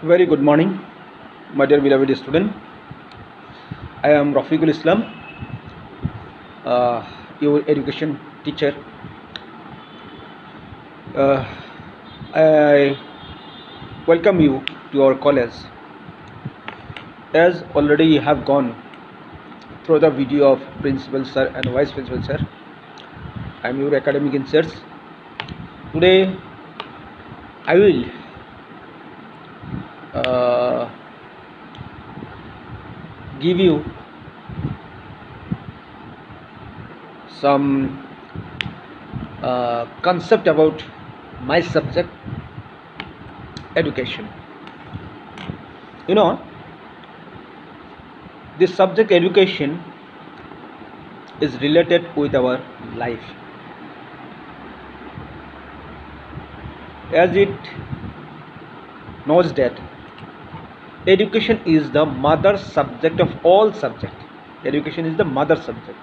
Very good morning, my dear beloved student. I am Rafiqul Islam, your education teacher. Uh, I welcome you to our college. As already you have gone through the video of Principal Sir and Vice Principal Sir, I am your academic inserts. Today, I will give you some concept about my subject education. You know, this subject education is related with our life, as it knows that education is the mother subject of all subject. Education is the mother subject.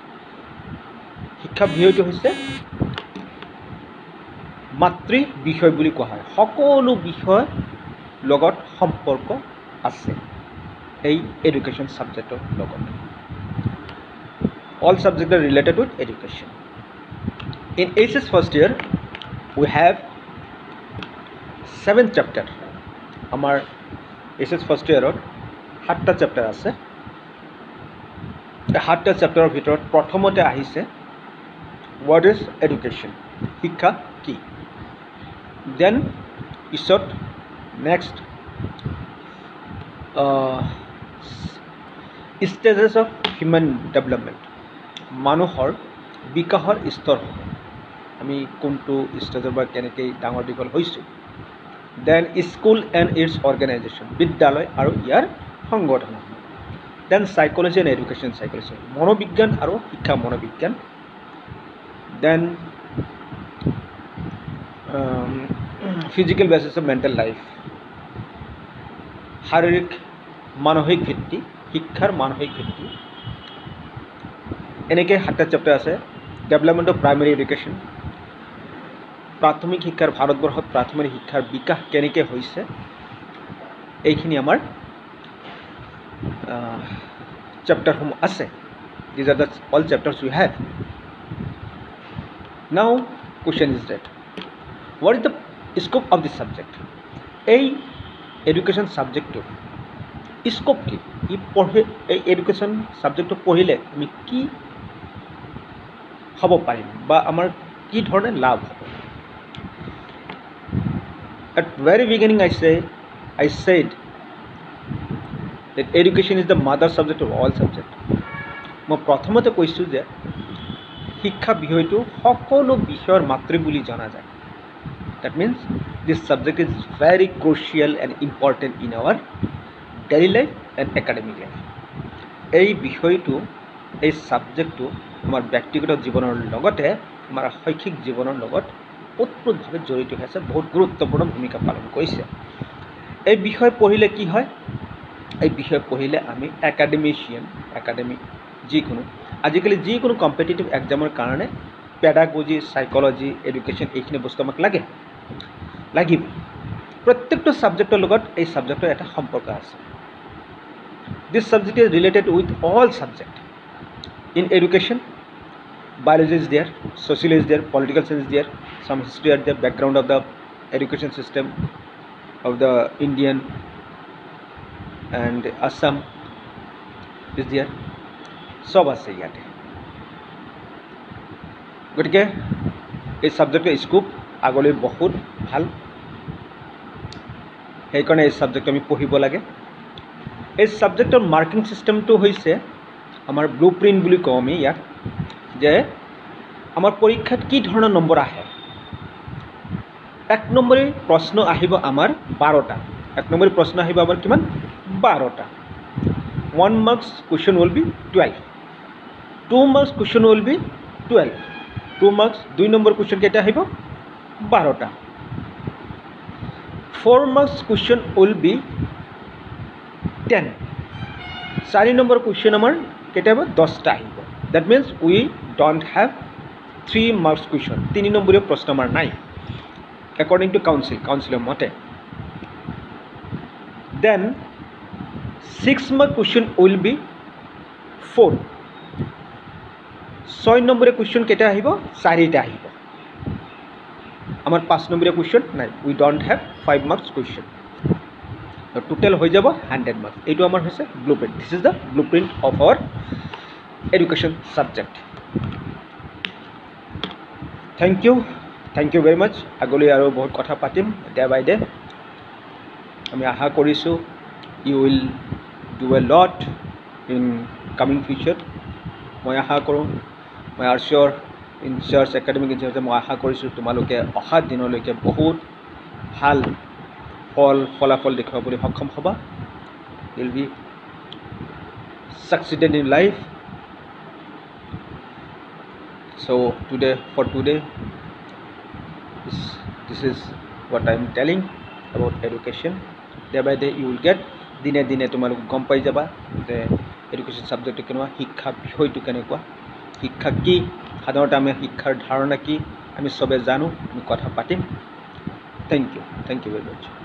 শিক্ষা বিষয়টো হৈছে মাতৃ বিষয় বুলি কোৱা হয়। সকলো বিষয় লগত সম্পৰ্ক আছে এই এডুকেশ্যন সাবজেক্টৰ লগত। All subjects are related with education. In HS first year, we have 7 chapter. আমাৰ HS first year ত 7টা চেপ্টাৰ আছে। এই 7টা চেপ্টাৰৰ ভিতৰত প্ৰথমতে আহিছে what is education, শিক্ষা কি। দেন পিছত next stages of human development, মানুহৰ বিকাশৰ স্তৰ আমি কোনটো ষ্টেজৰ পৰা কেনেকৈ ডাঙৰ দীঘল হৈছোঁ। Then school and its organisation, বিদ্যালয় আৰু ইয়াৰ সংগঠন। Then psychology and education, psychology মনোবিজ্ঞান আৰু শিক্ষা মনোবিজ্ঞান। Then physical basis of mental life, শাৰীৰিক মানসিক ভিত্তি, শিক্ষাৰ মানসিক ভিত্তি। এনেকৈ 7টা চেপ্টাৰ আছে। ডেভেলপমেণ্ট অফ প্ৰাইমেৰী এডুকেশ্যন, প্ৰাথমিক শিক্ষাৰ ভাৰতবৰ্ষত প্ৰাথমিক শিক্ষাৰ বিকাশ কেনেকৈ হৈছে এইখিনি আমাৰ চেপ্টাৰসমূহ আছে। These are the all chapters we have. Now question is that what is the scope of this subject. এই এডুকেশ্যন ছাবজেক্টটোৰ স্কোপ কি? এই এডুকেশ্যন ছাবজেক্টটো পঢ়িলে আমি কি হ'ব পাৰিম বা আমাৰ কি ধৰণে লাভ হ'ব। At very beginning I said that education is the mother subject of all subject. মই প্ৰথমতে কৈছোঁ যে শিক্ষা বিষয়টো সকলো বিষয়ৰ মাতৃ বুলি জনা যায়। That means this subject is very crucial and important in our daily life and academic life. এই বিষয়টো, এই ছাবজেক্টটো আমাৰ ব্যক্তিগত জীৱনৰ লগতে আমাৰ শৈক্ষিক জীৱনৰ লগত ওতপ্ৰোতভাৱে জড়িত হৈ আছে, বহুত গুৰুত্বপূৰ্ণ ভূমিকা পালন কৰিছে। এই বিষয় পঢ়িলে কি হয়? এই বিষয় পঢ়িলে আমি একাডেমিক যিকোনো আজিকালি যিকোনো কম্পিটিটিভ এক্সামৰ কাৰণে পেডাগজি, সাইকোলজি, এডুকেশ্যন এইখিনি বস্তু আমাক লাগিব। প্ৰত্যেকটো ছাবজেক্টৰ লগত এই ছাবজেক্টৰ এটা সম্পৰ্ক আছে। This subject is related with all subject. In education, biology is there, sociology is there, political science is there, some history are there, background of the education system of the Indian and Assam is there, সব আছে ইয়াতে। গতিকে এই ছাবজেক্টৰ scope আগলৈ বহুত ভাল, সেইকাৰণে এই ছাবজেক্ট আমি পঢ়িব লাগে। এই ছাবজেক্টৰ মাৰ্কিং চিষ্টেমটো হৈছে আমাৰ ব্লু প্ৰিণ্ট বুলি কওঁ আমি ইয়াক, যে আমাৰ পৰীক্ষাত কি ধৰণৰ নম্বৰ আহে। 1 নম্বৰী প্ৰশ্ন আহিব আমাৰ 12টা। 1 নম্বৰী প্ৰশ্ন আহিব আমাৰ কিমান? 12টা। 1 marks question will be 12. 2 marks question will be 12. 2 marks 2 number question কেইটা আহিব? 12টা। 4 marks question will be 10. 4 number question আমাৰ কেইটা আহিব? 10টা আহিব। That means we don't have 3 marks question, 3 নম্বৰীয় প্ৰশ্ন আমাৰ নাই, according to council মতে। then 6 mark question will be 4. 6 নম্বৰীয়া কুৱেশ্যন কেইটা আহিব 4টা আহিব আমাৰ 5 নম্বৰীয়া কুৱেশ্যন নাই we don't have 5 marks question তো টোটাল হৈ যাব 100 marks এইটো আমাৰ হৈছে blueprint this is the blueprint of our education subject thank you very much আগলৈ আৰু বহুত কথা পাতিম ডে বাই ডে আমি আশা কৰিছোঁ you will do a lot in coming future মই আশা কৰোঁ মই আৰ্চিয়ৰ ইনচাৰ্জ একাডেমিক ইনচাৰ্জে মই আশা কৰিছোঁ তোমালোকে অহা দিনলৈকে বহুত ভাল ফলাফল দেখুৱাবলৈ সক্ষম হ'বা will be succeeded in life. So for today this is what I am telling about education. Day by day you will get দিনে দিনে তোমালোক গম পাই যাবা যে এডুকেশ্যন সাবজেক্টটো কেনেকুৱা শিক্ষা বিষয়টো কেনেকুৱা শিক্ষা কি সাধাৰণতে আমি শিক্ষাৰ ধাৰণা কি আমি সবে জানো আমি কথা পাতিম থ্যাংক ইউ ভেৰি মাছ